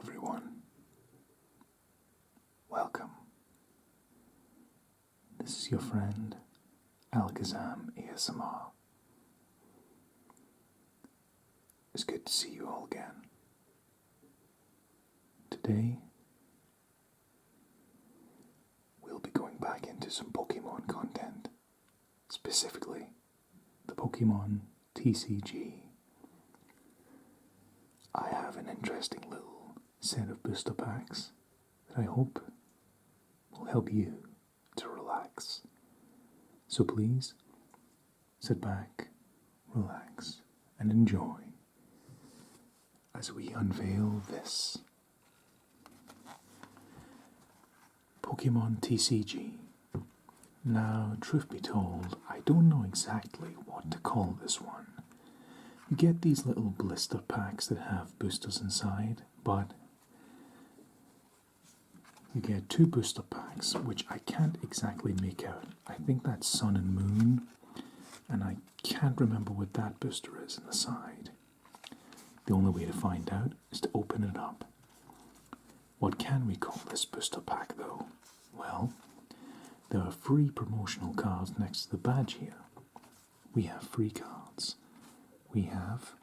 everyone. Welcome. This is your friend, Alakazam ASMR. It's good to see you all again. Today, we'll be going back into some Pokemon content, specifically the Pokemon TCG. I have an interesting little set of booster packs that I hope will help you to relax. So please, sit back, relax, and enjoy as we unveil this Pokemon TCG. Now, truth be told, I don't know exactly what to call this one. You get these little blister packs that have boosters inside, but you get two booster packs, which I can't exactly make out. I think that's Sun and Moon, and I can't remember what that booster is in the side. The only way to find out is to open it up. What can we call this booster pack, though? Well, there are free promotional cards next to the badge here. We have free cards. We have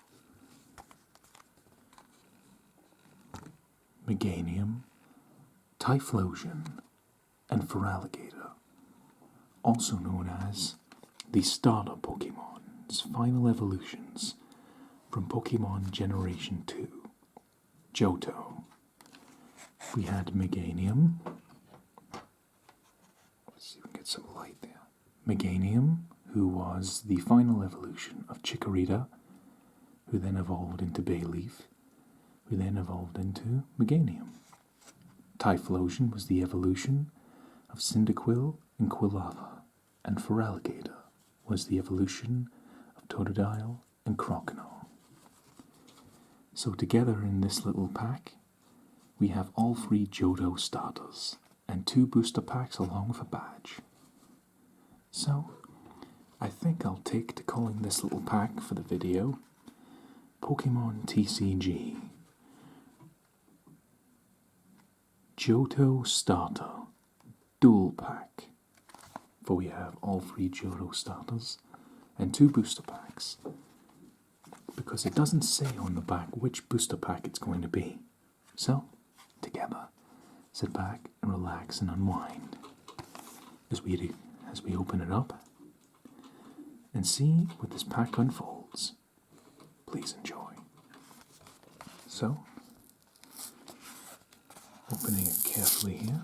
Meganium, Typhlosion, and Feraligatr, also known as the starter Pokemon's final evolutions from Pokémon Generation 2, Johto. We had Meganium. Let's see if we can get some light there. Meganium, who was the final evolution of Chikorita, who then evolved into Bayleaf, who then evolved into Meganium. Typhlosion was the evolution of Cyndaquil and Quilava, and Feraligatr was the evolution of Totodile and Croconaw. So together in this little pack, we have all three Johto starters, and two booster packs along with a badge. So, I think I'll take to calling this little pack for the video Pokemon TCG Johto Starter Dual Pack, for we have all three Johto starters and two booster packs, because it doesn't say on the back which booster pack it's going to be. So, together, sit back and relax and unwind as we open it up and see what this pack unfolds. Please enjoy. So, opening it carefully here.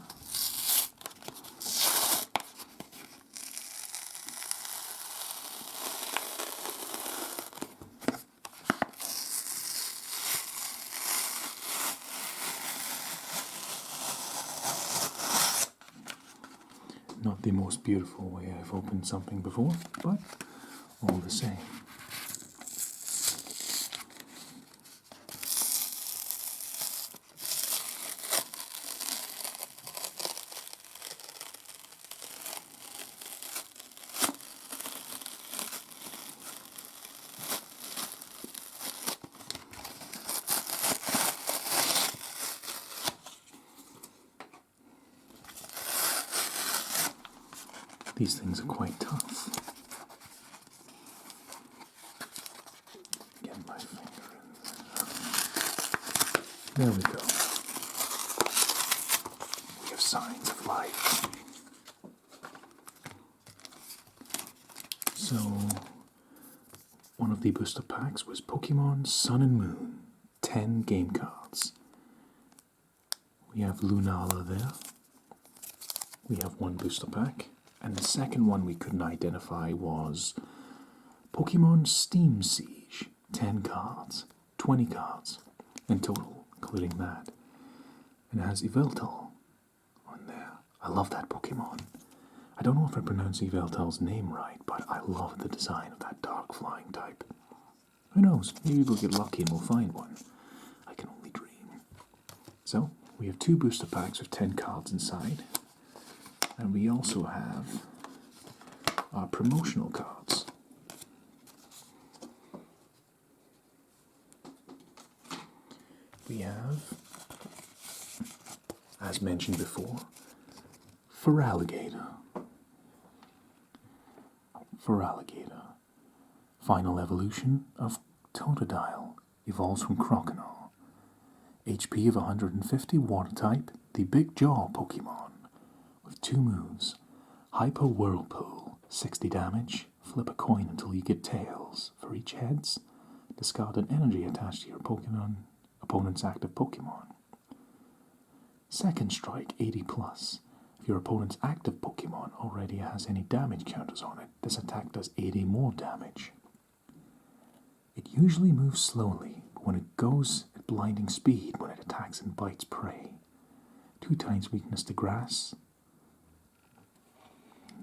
Not the most beautiful way I've opened something before, but all the same. These things are quite tough. Get my finger in there. There we go. We have signs of life. So, one of the booster packs was Pokemon Sun and Moon, 10 game cards. We have Lunala there. We have one booster pack. And the second one we couldn't identify was Pokemon Steam Siege, 10 cards, 20 cards in total, including that. And it has Yveltal on there. I love that Pokemon. I don't know if I pronounce Yveltal's name right, but I love the design of that dark flying type. Who knows, maybe we'll get lucky and we'll find one. I can only dream. So, we have two booster packs with 10 cards inside. And we also have our promotional cards. We have as mentioned before, Feraligatr. Feraligatr. Final evolution of Totodile. Evolves from Croconaw. HP of 150, Water type, the Big Jaw Pokemon. With 2 moves. Hyper Whirlpool, 60 damage. Flip a coin until you get tails. For each heads, discard an energy attached to your opponent's active Pokemon. Second Strike, 80 plus. If your opponent's active Pokemon already has any damage counters on it, this attack does 80 more damage. It usually moves slowly, but when it goes at blinding speed when it attacks and bites prey. 2 times weakness to grass.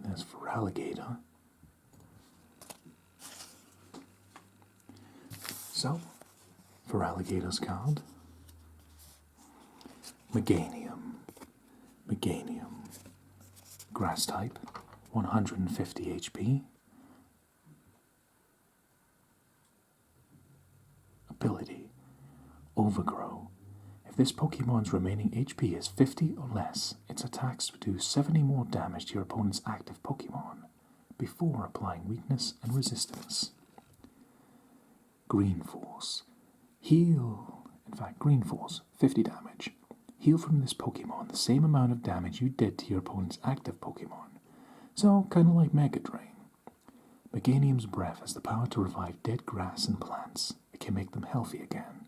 There's Feraligatr. So, Feraligatr's card. Meganium. Grass type, 150 HP. Ability, Overgrow. If this Pokemon's remaining HP is 50 or less, its attacks do 70 more damage to your opponent's active Pokemon, before applying weakness and resistance. Green Force. Heal. In fact, Green Force, 50 damage. Heal from this Pokemon the same amount of damage you did to your opponent's active Pokemon. So, kind of like Mega Drain. Meganium's breath has the power to revive dead grass and plants. It can make them healthy again.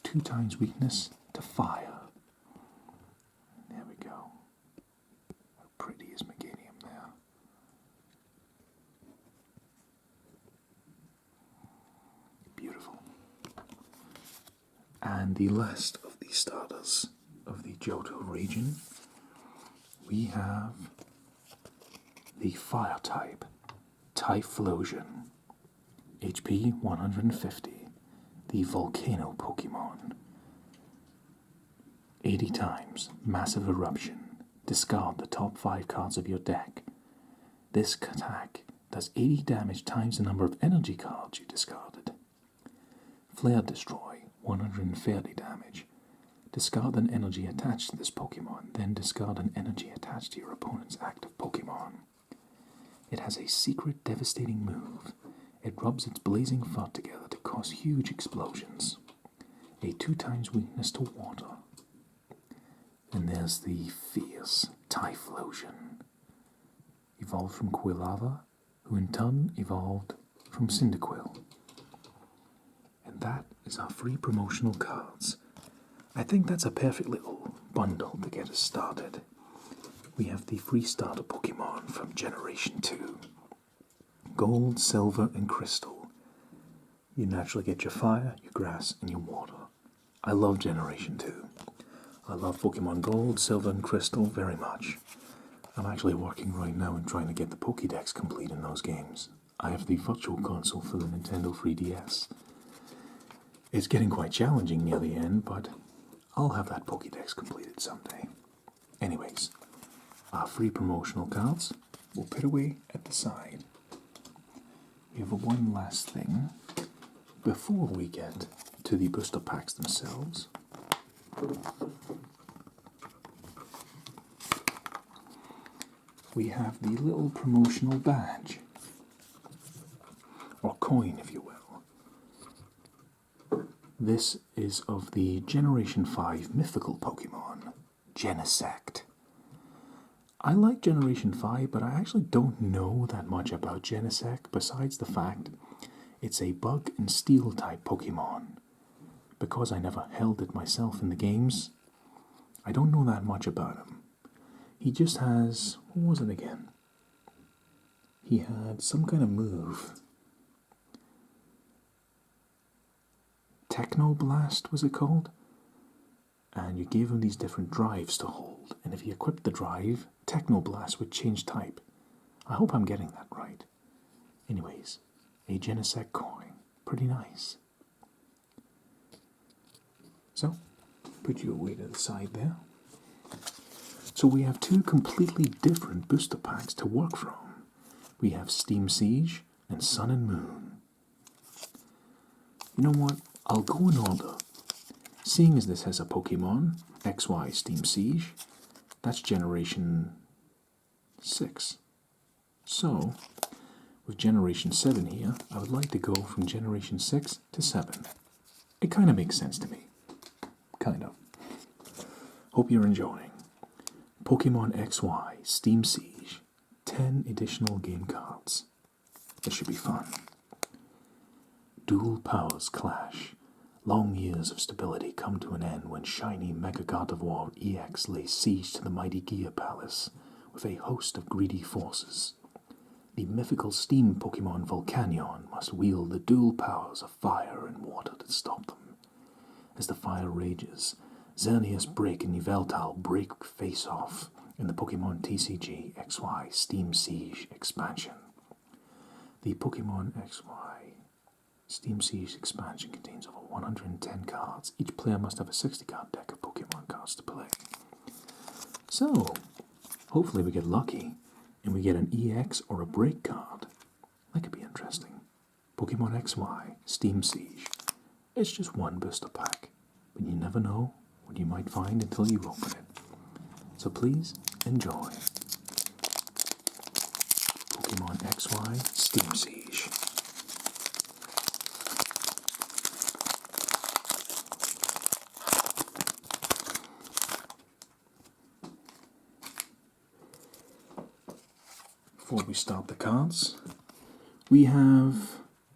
2 times weakness to fire. There we go. How pretty is Meganium there? Beautiful. And the last of the starters of the Johto region, we have the Fire type, Typhlosion. HP 150. The Volcano Pokemon. 80 times. Massive Eruption. Discard the top 5 cards of your deck. This attack does 80 damage times the number of energy cards you discarded. Flare Destroy. 130 damage. Discard an energy attached to this Pokemon, then discard an energy attached to your opponent's active Pokemon. It has a secret devastating move. It rubs its blazing fur together to cause huge explosions. A 2 times weakness to water. And there's the fierce Typhlosion. Evolved from Quilava, who in turn evolved from Cyndaquil. And that is our free promotional cards. I think that's a perfect little bundle to get us started. We have the free starter Pokemon from Generation 2. Gold, Silver, and Crystal. You naturally get your fire, your grass, and your water. I love Generation 2. I love Pokemon Gold, Silver, and Crystal very much. I'm actually working right now and trying to get the Pokédex complete in those games. I have the Virtual Console for the Nintendo 3DS. It's getting quite challenging near the end, but I'll have that Pokédex completed someday. Anyways, our free promotional cards we'll put away at the side. We have one last thing before we get to the booster packs themselves. We have the little promotional badge, or coin if you will. This is of the Generation 5 mythical Pokemon, Genesect. I like Generation 5, but I actually don't know that much about Genesect besides the fact it's a bug and steel type Pokemon. Because I never held it myself in the games, I don't know that much about him. He just has, what was it again? He had some kind of move. Technoblast was it called? And you gave him these different drives to hold, and if he equipped the drive, Technoblast would change type. I hope I'm getting that right. Anyways, a Genesect Coin. Pretty nice. So, put you away to the side there. So we have 2 completely different booster packs to work from. We have Steam Siege and Sun and Moon. You know what? I'll go in order. Seeing as this has a Pokemon, XY Steam Siege. That's Generation 6. So, with Generation 7 here, I would like to go from Generation 6 to 7. It kind of makes sense to me. Kind of. Hope you're enjoying. Pokemon XY Steam Siege. 10 additional game cards. This should be fun. Dual powers clash. Long years of stability come to an end when shiny Mega God of War EX lays siege to the mighty Gear Palace with a host of greedy forces. The mythical steam Pokemon Volcanion must wield the dual powers of fire and water to stop them. As the fire rages, Xerneas Break and Yveltal break face-off in the Pokemon TCG XY Steam Siege expansion. The Pokemon XY Steam Siege expansion contains over 110 cards. Each player must have a 60-card deck of Pokemon cards to play. So, hopefully we get lucky and we get an EX or a Break card. That could be interesting. Pokemon XY Steam Siege. It's just one booster pack, but you never know what you might find until you open it. So please enjoy. Pokemon XY Steam Siege. Before we start the cards, we have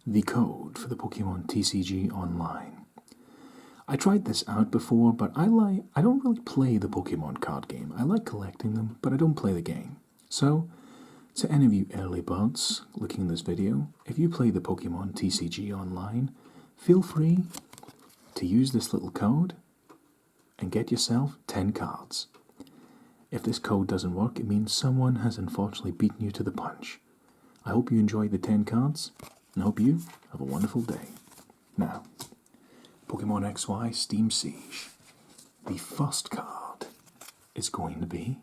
the code for the Pokemon TCG Online. I tried this out before, but I don't really play the Pokemon card game. I like collecting them, but I don't play the game. So, to any of you early birds looking at this video, if you play the Pokemon TCG Online, feel free to use this little code and get yourself 10 cards. If this code doesn't work, it means someone has unfortunately beaten you to the punch. I hope you enjoyed the 10 cards, and hope you have a wonderful day. Now, Pokemon XY Steam Siege. The first card is going to be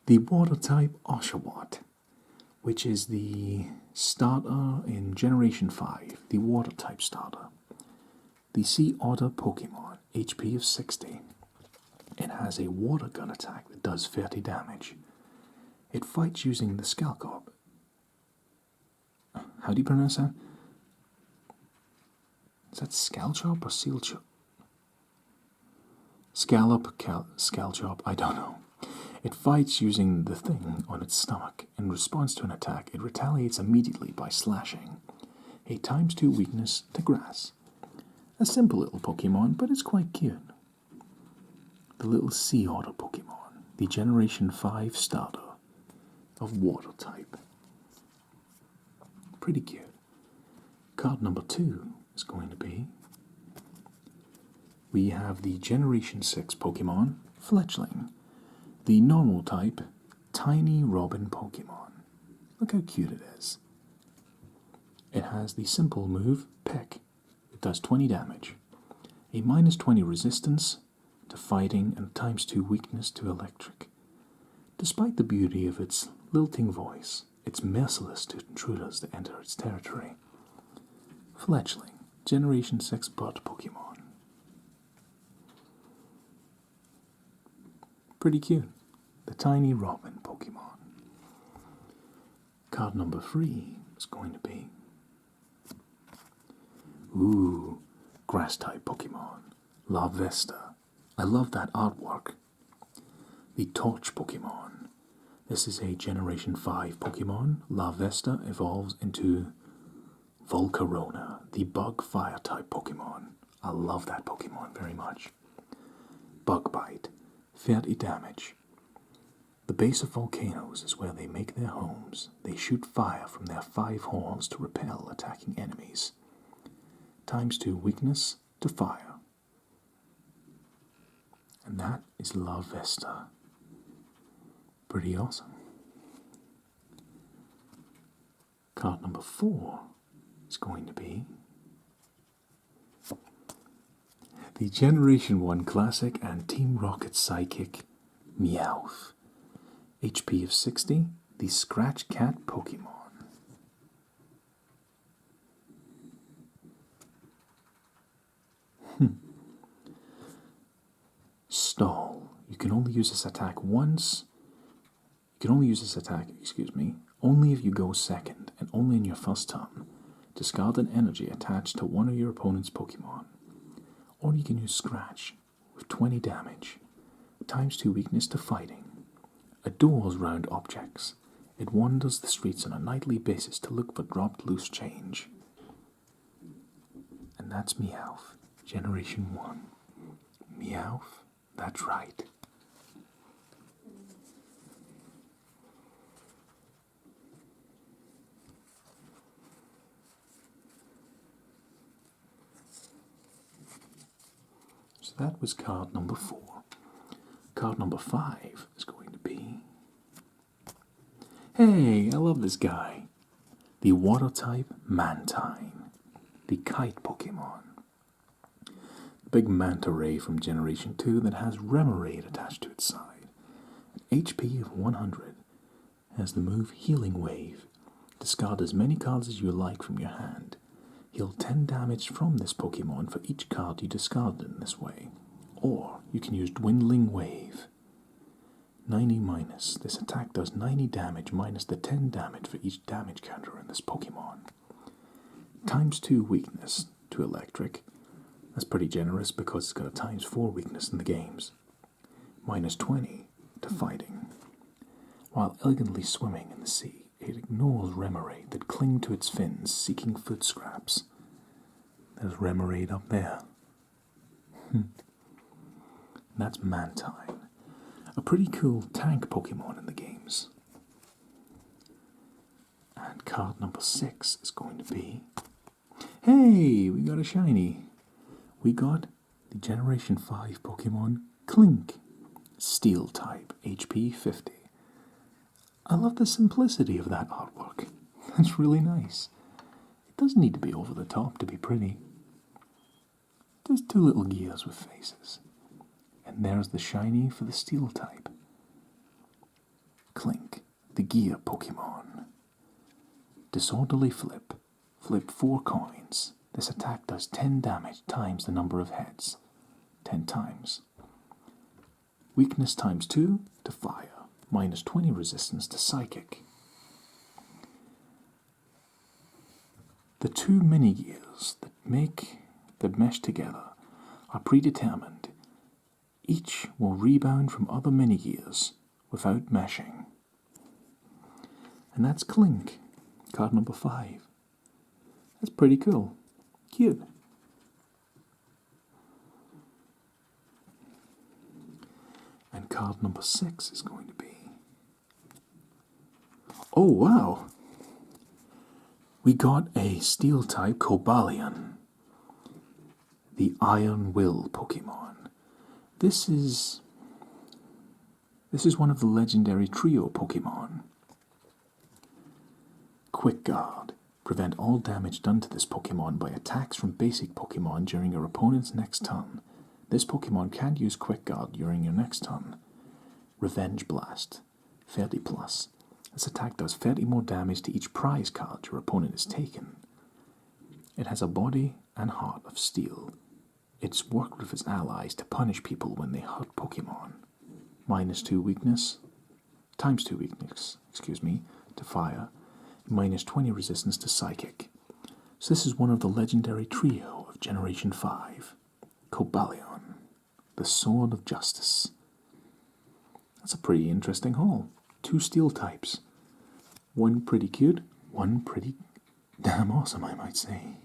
the Water-type Oshawott, which is the starter in Generation 5, the Water-type starter. The Sea Otter Pokemon, HP of 60. It has a water gun attack that does 30 damage. It fights using the Skalkop. How do you pronounce that? Is that Scalchop or Sealchop? Scalchop, I don't know. It fights using the thing on its stomach. In response to an attack, it retaliates immediately by slashing. A ×2 weakness to grass. A simple little Pokemon, but it's quite cute. The little Sea Otter Pokemon, the Generation 5 starter of Water type. Pretty cute. Card number 2 is going to be, we have the Generation 6 Pokemon, Fletchling, the normal type, Tiny Robin Pokemon. Look how cute it is. It has the simple move, Peck. It does 20 damage. A -20 resistance to fighting and ×2 weakness to electric. Despite the beauty of its lilting voice, it's merciless to intruders that enter its territory. Fletchling, Generation 6 Bud Pokemon. Pretty cute. The Tiny Robin Pokemon. Card number 3 is going to be, Grass-type Pokemon, Larvesta. I love that artwork. The Torch Pokemon. This is a Generation 5 Pokemon. Larvesta evolves into Volcarona, the Bug Fire-type Pokemon. I love that Pokemon very much. Bug Bite, 30 damage. The base of volcanoes is where they make their homes. They shoot fire from their 5 horns to repel attacking enemies. ×2 weakness to fire. And that is Larvesta. Pretty awesome. Card number 4 is going to be the Generation 1 Classic and Team Rocket Sidekick, Meowth. HP of 60, the Scratch Cat Pokemon. Stall. You can only use this attack once. You can only use this attack, only if you go second, and only in your first turn. Discard an energy attached to one of your opponent's Pokemon. Or you can use Scratch, with 20 damage. ×2 weakness to fighting. Adores round objects. It wanders the streets on a nightly basis to look for dropped loose change. And that's Meowth, Generation 1. Meowth, that's right. So that was card number 4. Card number 5 is going to be... Hey, I love this guy. The Water type Mantine. The Kite Pokemon. The big manta ray from Generation 2 that has Remoraid attached to its side. An HP of 100. Has the move Healing Wave. Discard as many cards as you like from your hand. Heal 10 damage from this Pokemon for each card you discarded in this way. Or you can use Dwindling Wave. 90 minus. This attack does 90 damage minus the 10 damage for each damage counter in this Pokemon. ×2 weakness to Electric. That's pretty generous because it's got a ×4 weakness in the games. -20 to Fighting. While elegantly swimming in the sea, it ignores Remoraid that cling to its fins, seeking food scraps. There's Remoraid up there. That's Mantine. A pretty cool tank Pokemon in the games. And card number 6 is going to be... Hey, we got a shiny. We got the Generation 5 Pokemon Clink. Steel type, HP 50. I love the simplicity of that artwork. That's really nice. It doesn't need to be over the top to be pretty. There's 2 little gears with faces. And there's the shiny for the Steel type. Clink, the Gear Pokemon. Disorderly Flip. Flip 4 coins. This attack does 10 damage times the number of heads. 10 times. Weakness ×2 to Fire. -20 resistance to Psychic. The 2 mini-gears that mesh together are predetermined. Each will rebound from other mini-gears without meshing. And that's Clink, card number 5. That's pretty cool. Cute. And card number 6 is going to be... Oh, wow! We got a Steel type Cobalion. The Iron Will Pokemon. This is one of the legendary trio Pokemon. Quick Guard. Prevent all damage done to this Pokemon by attacks from basic Pokemon during your opponent's next turn. This Pokemon can't use Quick Guard during your next turn. Revenge Blast. 30+. This attack does 30 more damage to each prize card your opponent has taken. It has a body and heart of steel. It's worked with its allies to punish people when they hurt Pokemon. -2 weakness, ×2 weakness, to Fire. -20 resistance to Psychic. So this is one of the legendary trio of Generation 5. Cobalion, the Sword of Justice. That's a pretty interesting haul. 2 Steel types. One pretty cute, one pretty damn awesome, I might say.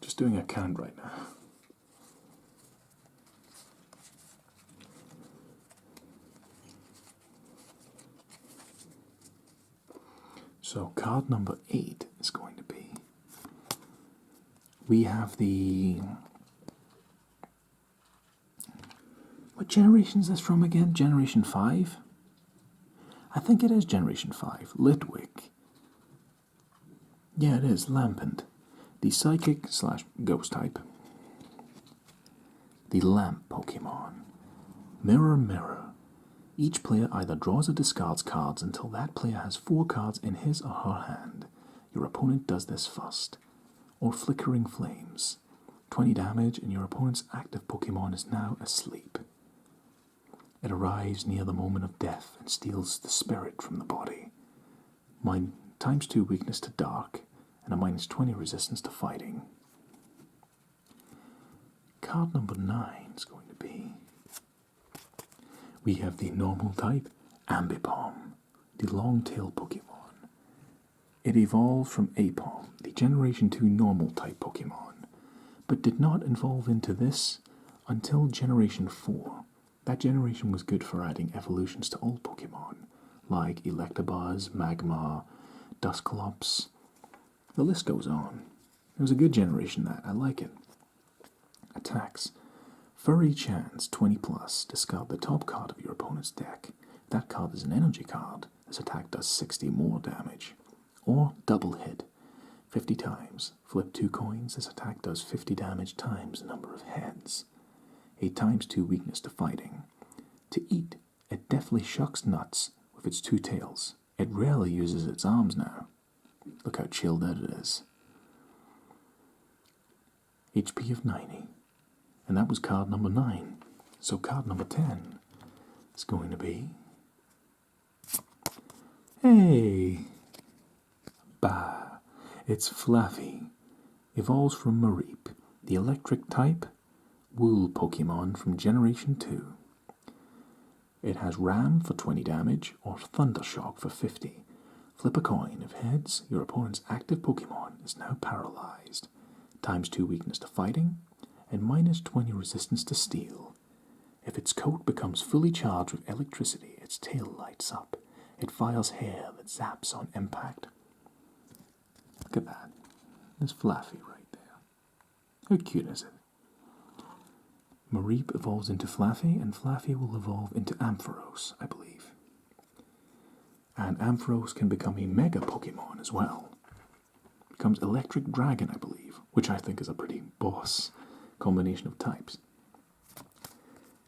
Just doing a count right now. So card number 8 is going to be... We have the... What generation is this from again? Generation 5? I think it is Generation 5. Litwick. Yeah, it is. Lampent. The Psychic / Ghost type. the Lamp Pokémon. Mirror, mirror. Each player either draws or discards cards until that player has 4 cards in his or her hand. Your opponent does this first. Or Flickering Flames. 20 damage and your opponent's active Pokémon is now asleep. It arrives near the moment of death and steals the spirit from the body. ×2 weakness to dark and a -20 resistance to fighting. Card number 9 is going to be... We have the normal type, Ambipom, the long-tail Pokémon. It evolved from Apom, the Generation 2 normal type Pokémon, but did not evolve into this until Generation 4. That generation was good for adding evolutions to all Pokémon, like Electabuzz, Magmar, Dusclops. The list goes on. It was a good generation that. I like it. Attacks. Furry Chance, 20+. Discard the top card of your opponent's deck. If that card is an energy card, this attack does 60 more damage. Or Double Hit. 50 times. Flip 2 coins. This attack does 50 damage times the number of heads. A ×2 weakness to fighting. To eat, it deftly shucks nuts with its 2 tails. It rarely uses its arms now. Look how chilled out it is. HP of 90. And that was card number 9. So card number 10 is going to be... Hey! Bah! It's Flaffy. Evolves from Mareep, the electric type Wool Pokémon from Generation 2. It has Ram for 20 damage or Thundershock for 50. Flip a coin. If heads, your opponent's active Pokémon is now paralyzed. ×2 weakness to fighting and -20 resistance to steel. If its coat becomes fully charged with electricity, its tail lights up. It fires hair that zaps on impact. Look at that. There's Flaffy right there. How cute is it? Mareep evolves into Flaffy, and Flaffy will evolve into Ampharos, I believe. And Ampharos can become a Mega Pokémon as well. Becomes Electric Dragon, I believe, which I think is a pretty boss combination of types.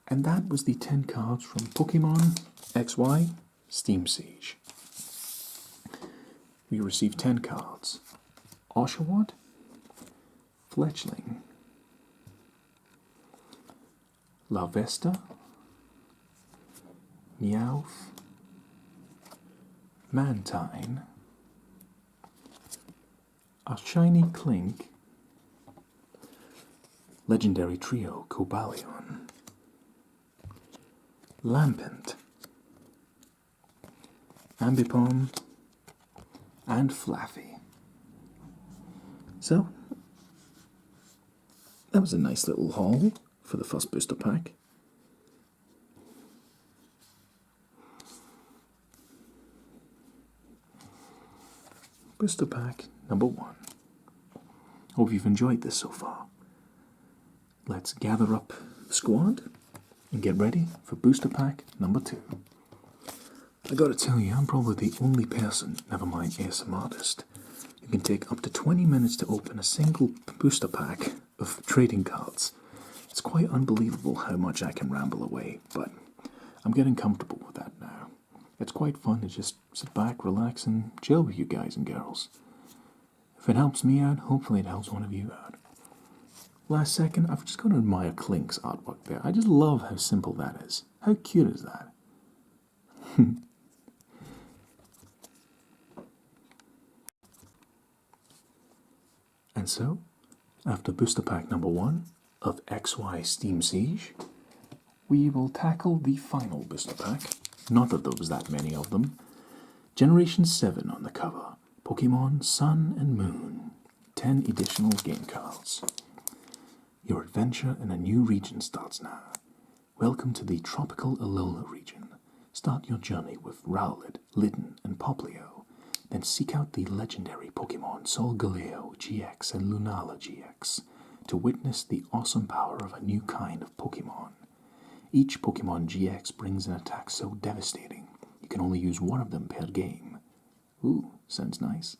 And that was the 10 cards from Pokémon XY Steam Siege. We received 10 cards. Oshawott, Fletchling, Larvesta, Meowth, Mantine, a shiny Clink, Legendary Trio Cobalion, Lampent, Ambipom, and Flaffy. So, that was a nice little haul for the first booster pack. Booster pack number 1. Hope you've enjoyed this so far. Let's gather up the squad and get ready for booster pack number 2. I gotta tell you, I'm probably the only person, never mind ASM artist, who can take up to 20 minutes to open a single booster pack of trading cards. It's quite unbelievable how much I can ramble away, but I'm getting comfortable with that now. It's quite fun to just sit back, relax, and chill with you guys and girls. If it helps me out, hopefully it helps one of you out. Last second, I've just got to admire Clink's artwork there. I just love how simple that is. How cute is that? And so, after booster pack number 1 of XY Steam Siege, we will tackle the final booster pack. Not that there was that many of them. Generation 7 on the cover. Pokémon Sun and Moon. 10 additional game cards. Your adventure in a new region starts now. Welcome to the tropical Alola region. Start your journey with Rowlet, Litten, and Poplio. Then seek out the legendary Pokémon Solgaleo GX and Lunala GX to witness the awesome power of a new kind of Pokémon. Each Pokémon GX brings an attack so devastating, you can only use one of them per game. Ooh, sounds nice.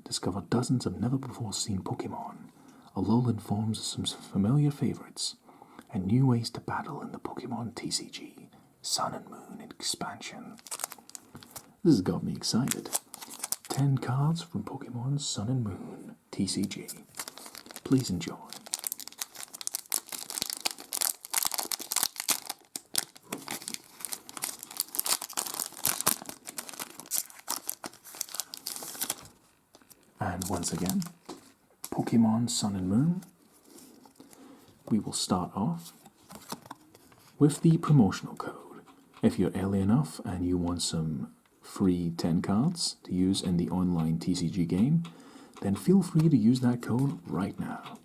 Discover dozens of never-before-seen Pokémon. Alolan forms some familiar favorites. and new ways to battle in the Pokemon TCG Sun and Moon expansion. This has got me excited. 10 cards from Pokemon Sun and Moon TCG. Please enjoy. And once again, Pokemon Sun and Moon. We will start off with the promotional code. If you're early enough and you want some free 10 cards to use in the online TCG game, then feel free to use that code right now.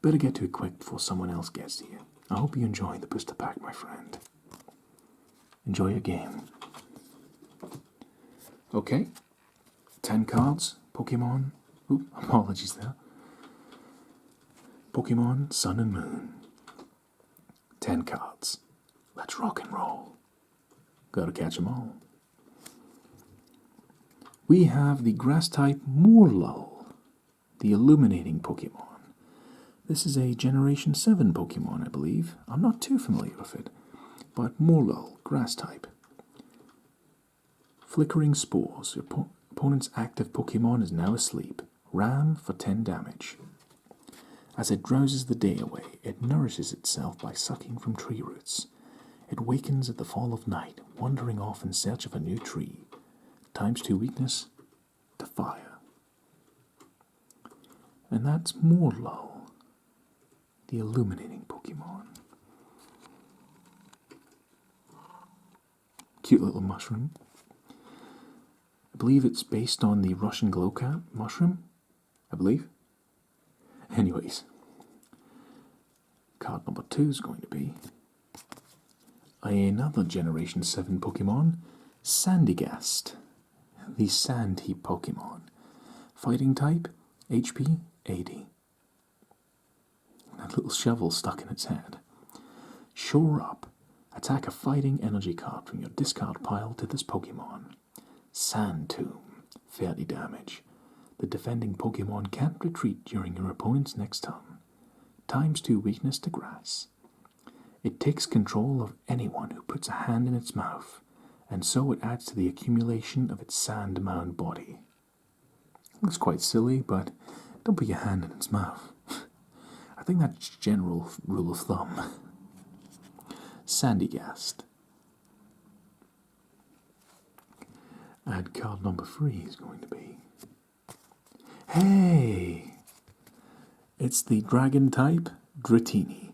Better get to it quick before someone else gets to you. I hope you enjoy the booster pack, my friend. Enjoy your game. Okay, 10 cards, Pokemon. Oop, apologies there. Pokemon Sun and Moon. 10 cards. Let's rock and roll. Gotta catch 'em all. We have the Grass-type Moorlull, the Illuminating Pokemon. This is a Generation 7 Pokemon, I believe. I'm not too familiar with it, but Moorlull, Grass-type. Flickering Spores. Your opponent's active Pokemon is now asleep. Ram for 10 damage. As it drowses the day away, it nourishes itself by sucking from tree roots. It wakens at the fall of night, wandering off in search of a new tree. ×2 weakness to fire. And that's Moorlull, the Illuminating Pokemon. Cute little mushroom. I believe it's based on the Russian glowcap mushroom, I believe. Anyways, card number 2 is going to be another Generation 7 Pokemon, Sandygast, the Sand Heap Pokemon. Fighting type, HP 80. That little shovel stuck in its head. Shore Up. Attack a fighting energy card from your discard pile to this Pokemon. Sand Tomb. 30 damage. The defending Pokemon can't retreat during your opponent's next turn. ×2 weakness to grass. It takes control of anyone who puts a hand in its mouth, and so it adds to the accumulation of its sand mound body. Looks quite silly, but don't put your hand in its mouth. I think that's general rule of thumb. Sandygast. And card number 3 is going to be... Hey! It's the Dragon type Dratini,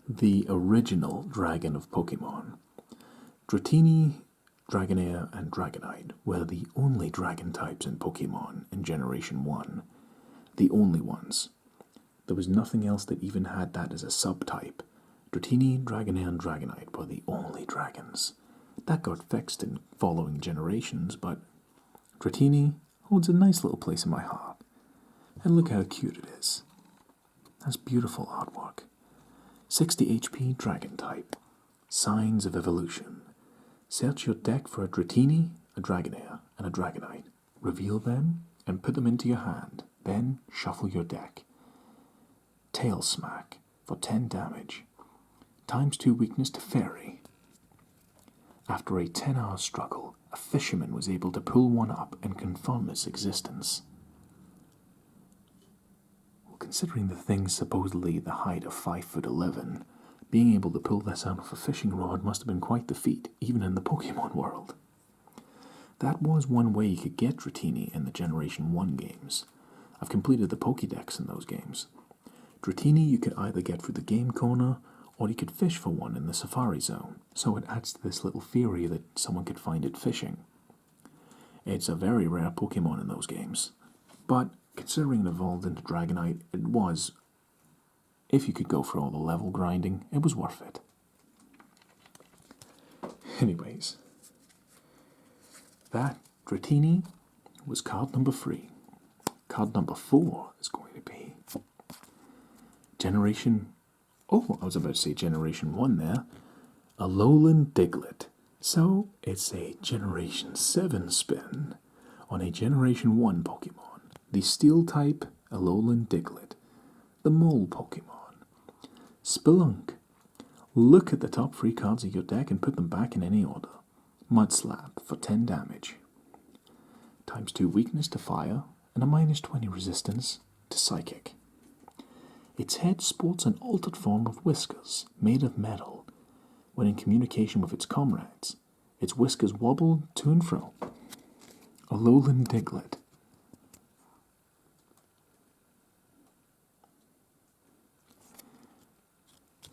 the original dragon of Pokemon. Dratini, Dragonair, and Dragonite were the only dragon types in Pokemon in Generation 1. The only ones. There was nothing else that even had that as a subtype. Dratini, Dragonair, and Dragonite were the only dragons. That got fixed in following generations, but Dratini holds a nice little place in my heart. And look how cute it is. That's beautiful artwork. 60 HP Dragon type. Signs of Evolution. Search your deck for a Dratini, a Dragonair, and a Dragonite. Reveal them and put them into your hand. Then shuffle your deck. Tail Smack for 10 damage. ×2 weakness to Fairy. After a 10-hour struggle, a fisherman was able to pull one up and confirm its existence. Considering the thing's supposedly the height of 5'11", being able to pull this out of a fishing rod must have been quite the feat, even in the Pokemon world. That was one way you could get Dratini in the Generation 1 games. I've completed the Pokédex in those games. Dratini you could either get through the game corner, or you could fish for one in the Safari Zone, so it adds to this little theory that someone could find it fishing. It's a very rare Pokemon in those games, but considering it evolved into Dragonite, it was, if you could go for all the level grinding, it was worth it. Anyways, that Dratini was card number 3. Card number 4 is going to be Generation... Oh, I was about to say Generation 1 there. Alolan Diglett. So, it's a Generation 7 spin on a Generation 1 Pokemon. The Steel-type Alolan Diglett, the Mole Pokemon. Spelunk. Look at the top 3 cards of your deck and put them back in any order. Mud Slap for 10 damage. Times 2 weakness to fire and a minus 20 resistance to psychic. Its head sports an altered form of whiskers made of metal. When in communication with its comrades, its whiskers wobble to and fro. A lowland Diglett.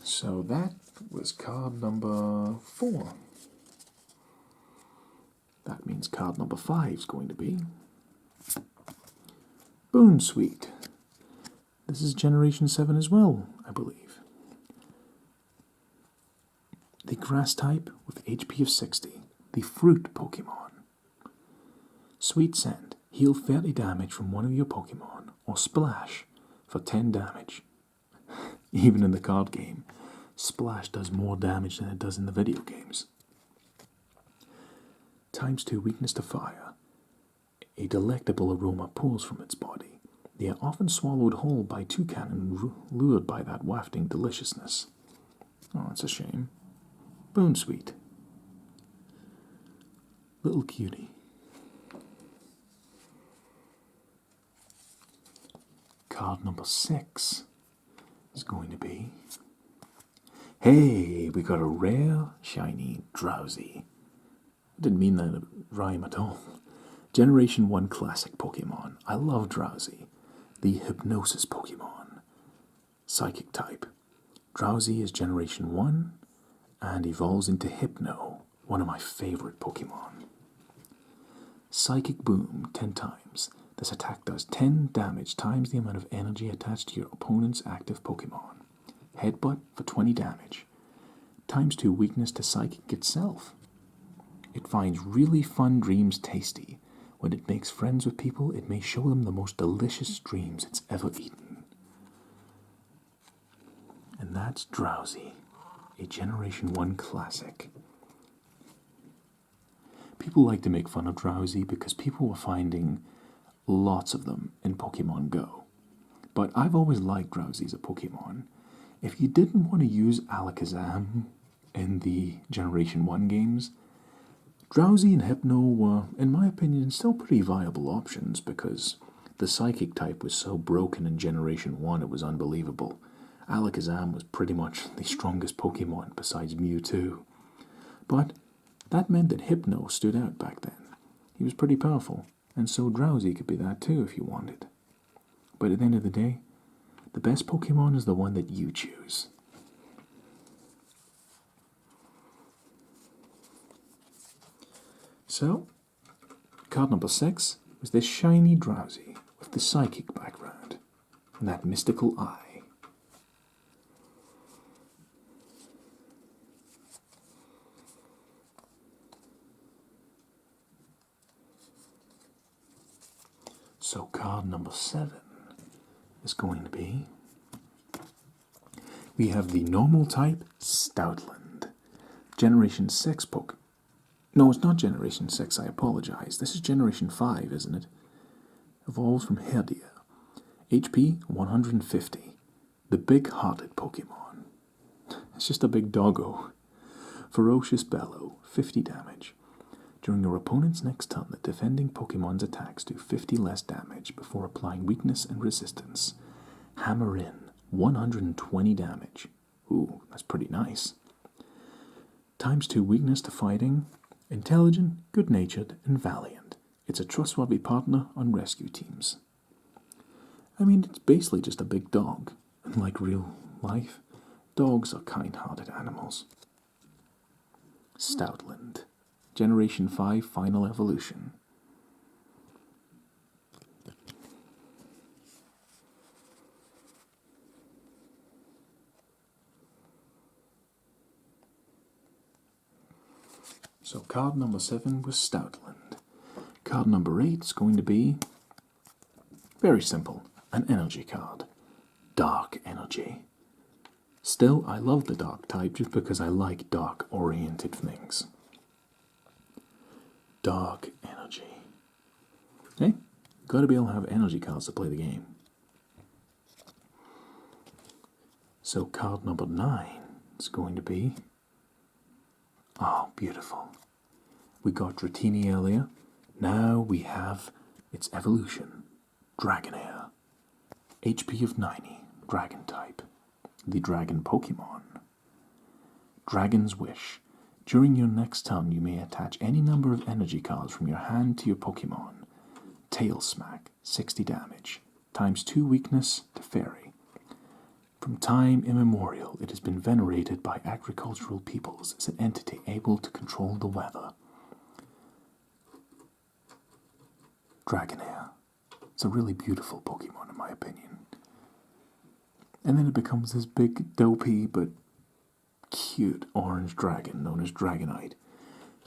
So that was card number 4. That means card number 5 is going to be Boon Sweet. This is Generation 7 as well, I believe. The grass type with HP of 60. The fruit Pokemon. Sweet Scent. Heal 30 damage from one of your Pokemon. Or Splash for 10 damage. Even in the card game, Splash does more damage than it does in the video games. Times 2 weakness to fire. A delectable aroma pours from its body. They are often swallowed whole by toucan and lured by that wafting deliciousness. Oh, that's a shame. Boon Sweet. Little cutie. Card number 6 is going to be... Hey, we got a rare, shiny Drowsy. I didn't mean that to rhyme at all. Generation 1 classic Pokemon. I love Drowsy. The Hypnosis Pokemon. Psychic type. Drowsy is Generation 1 and evolves into Hypno, one of my favorite Pokemon. Psychic Boom 10 times. This attack does 10 damage times the amount of energy attached to your opponent's active Pokemon. Headbutt for 20 damage. Times 2 weakness to Psychic itself. It finds really fun dreams tasty. When it makes friends with people, it may show them the most delicious dreams it's ever eaten. And that's Drowsy, a Generation 1 classic. People like to make fun of Drowsy because people were finding lots of them in Pokemon Go. But I've always liked Drowsy as a Pokemon. If you didn't want to use Alakazam in the Generation 1 games, Drowsy and Hypno were, in my opinion, still pretty viable options because the Psychic type was so broken in Generation 1 it was unbelievable. Alakazam was pretty much the strongest Pokemon besides Mewtwo. But that meant that Hypno stood out back then. He was pretty powerful, and so Drowsy could be that too if you wanted. But at the end of the day, the best Pokemon is the one that you choose. So, card number 6 was this shiny Drowsy with the Psychic background and that mystical eye. So card number 7 is going to be, we have the normal type Stoutland. Generation 6 Pokemon. No, it's not Generation 6, I apologize. This is Generation 5, isn't it? Evolves from Herdia. HP 150. The big-hearted Pokemon. It's just a big doggo. Ferocious Bellow, 50 damage. During your opponent's next turn, the defending Pokemon's attacks do 50 less damage before applying weakness and resistance. Hammer in, 120 damage. Ooh, that's pretty nice. Times 2 weakness to fighting. Intelligent, good-natured, and valiant. It's a trustworthy partner on rescue teams. I mean, it's basically just a big dog. And like real life, dogs are kind-hearted animals. Stoutland. Generation 5 Final Evolution. So card number 7 was Stoutland. Card number 8 is going to be very simple, an energy card. Dark Energy. Still, I love the dark type just because I like dark-oriented things. Dark Energy. Hey, gotta be able to have energy cards to play the game. So card number 9 is going to be... Oh, beautiful. We got Dratini earlier. Now we have its evolution. Dragonair. HP of 90. Dragon type. The Dragon Pokemon. Dragon's Wish. During your next turn, you may attach any number of energy cards from your hand to your Pokemon. Tail Smack. 60 damage. Times 2 weakness to Fairy. From time immemorial, it has been venerated by agricultural peoples as an entity able to control the weather. Dragonair. It's a really beautiful Pokemon, in my opinion. And then it becomes this big, dopey, but cute orange dragon known as Dragonite,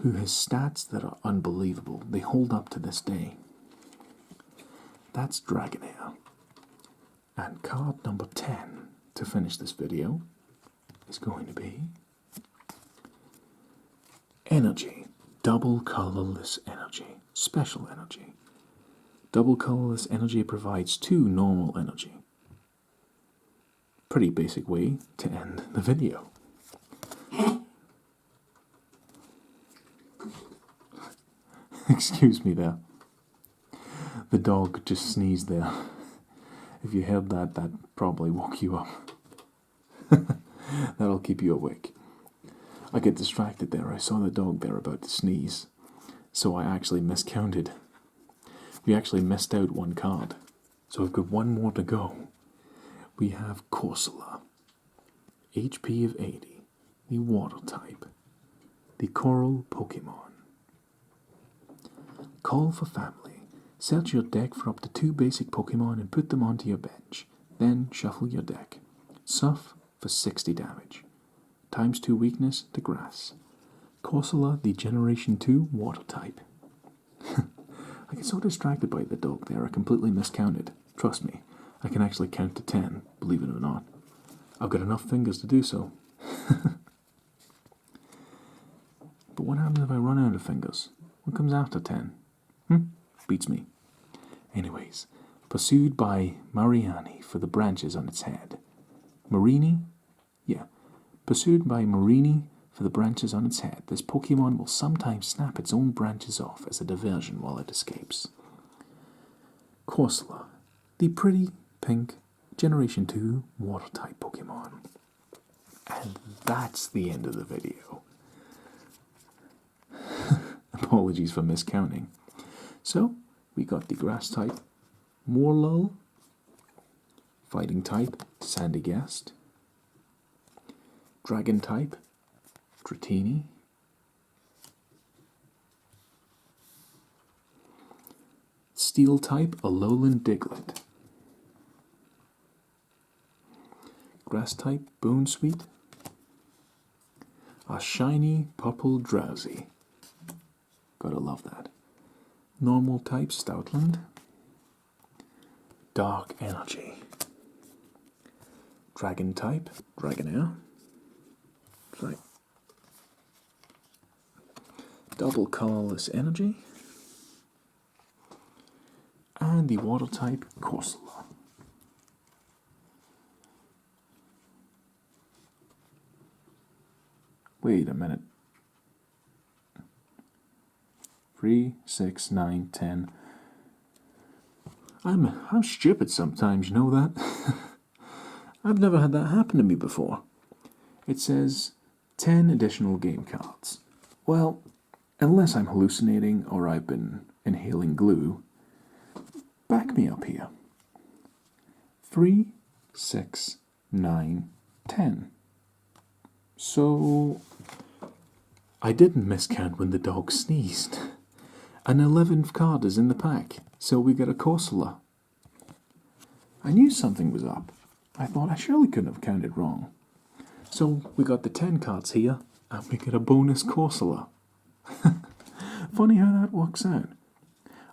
who has stats that are unbelievable. They hold up to this day. That's Dragonair. And card number 10 to finish this video is going to be Energy. Double colorless energy. Special energy. Double colorless energy provides 2 normal energy. Pretty basic way to end the video. Excuse me there. The dog just sneezed there. If you heard that, that probably woke you up. That'll keep you awake. I get distracted there. I saw the dog there about to sneeze. So I actually miscounted. We actually missed out 1 card. So we've got 1 more to go. We have Corsola. HP of 80. The Water type. The Coral Pokemon. Call for family. Search your deck for up to 2 basic Pokemon and put them onto your bench. Then shuffle your deck. Surf for 60 damage. Times 2 weakness to Grass. Corsola, the Generation 2 Water type. I get so distracted by the dog there, I completely miscounted. Trust me, I can actually count to 10, believe it or not. I've got enough fingers to do so. But what happens if I run out of fingers? What comes after 10? Beats me. Anyways, pursued by Mariani for the branches on its head. Marini? Yeah. Pursued by Marini for the branches on its head, this Pokemon will sometimes snap its own branches off as a diversion while it escapes. Corsola, the pretty pink Generation 2 Water-type Pokemon. And that's the end of the video. Apologies for miscounting. So, we got the Grass-type Morlull, Fighting-type Sandygast, Dragon-type Dratini, Steel-type Alolan Diglett, Grass-type Bonesweet, a shiny purple Drowsy. Gotta love that. Normal-type Stoutland, Dark Energy, Dragon-type Dragonair, right. Double colorless energy, and the water type Corsola. Wait a minute. 3, 6, 9, 10. I'm stupid sometimes, you know that? I've never had that happen to me before. It says 10 additional game cards. Well, unless I'm hallucinating or I've been inhaling glue, back me up here. 3, 6, 9, 10. So, I didn't miscount when the dog sneezed. An 11th card is in the pack, so we get a Corsola. I knew something was up. I thought I surely couldn't have counted wrong. So, we got the 10 cards here, and we get a bonus Corsola. Funny how that works out.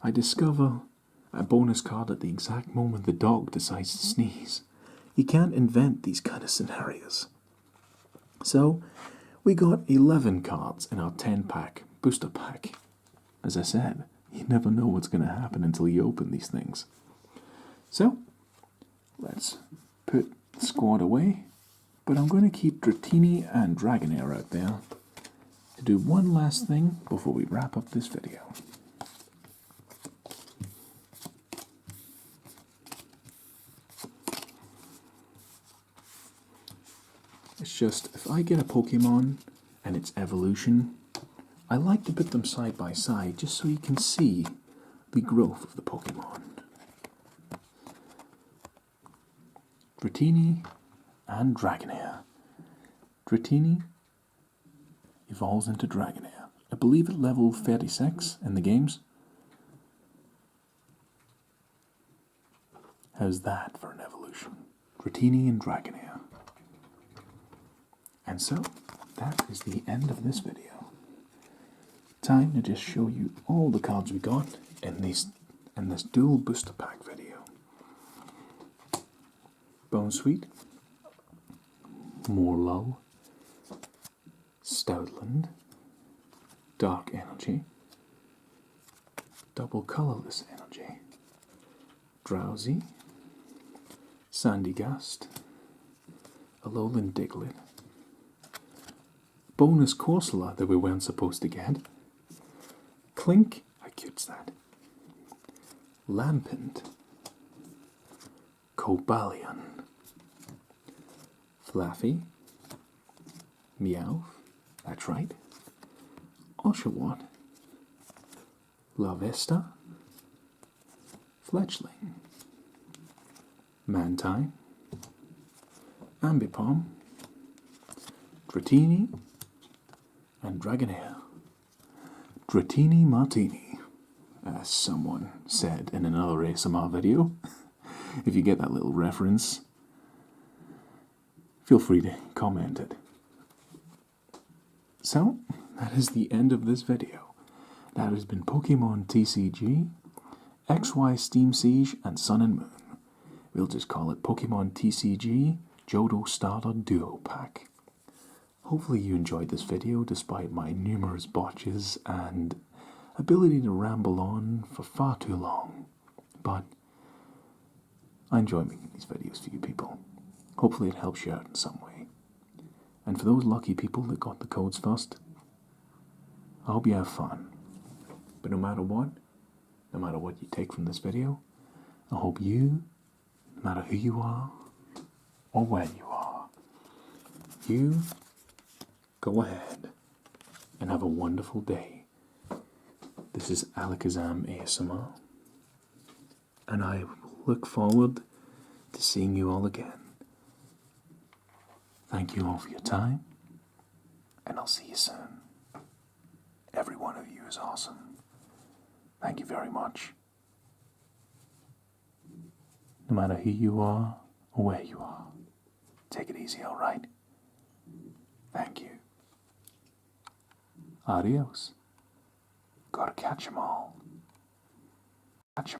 I discover a bonus card at the exact moment the dog decides to sneeze. You can't invent these kind of scenarios. So, we got 11 cards in our 10-pack booster pack. As I said, you never know what's going to happen until you open these things. So, let's put the squad away, But I'm going to keep Dratini and Dragonair out there to do one last thing before we wrap up this video. It's just, if I get a Pokemon and its evolution, I like to put them side by side just so you can see the growth of the Pokemon. Dratini and Dragonair. Dratini evolves into Dragonair. I believe at level 36 in the games. How's that for an evolution? Dratini and Dragonair. And so, that is the end of this video. Time to just show you all the cards we got in this dual booster pack video. Bone Sweet, Morlull, Stoutland, Dark Energy, Double Colorless Energy, Drowsy, Sandygast, Alolan Diglett, bonus Corsola that we weren't supposed to get, Clink, how cute's that, Lampent, Cobalion, Flaffy, Meowth, that's right, Oshawott, Lavesta, Fletchling, Mantine, Ambipom, Dratini, and Dragonair. Dratini Martini, as someone said in another ASMR video. If you get that little reference, feel free to comment it. So, that is the end of this video. That has been Pokemon TCG, XY Steam Siege, and Sun and Moon. We'll just call it Pokemon TCG Johto Starter Duo Pack. Hopefully you enjoyed this video despite my numerous botches and ability to ramble on for far too long. But I enjoy making these videos for you people. Hopefully it helps you out in some way. And for those lucky people that got the codes first, I hope you have fun. But no matter what you take from this video, I hope you, no matter who you are or where you are, you go ahead and have a wonderful day. This is Alakazam ASMR, and I look forward to seeing you all again. Thank you all for your time, and I'll see you soon. Every one of you is awesome. Thank you very much. No matter who you are or where you are, take it easy, alright? Thank you. Adios. Gotta catch 'em all.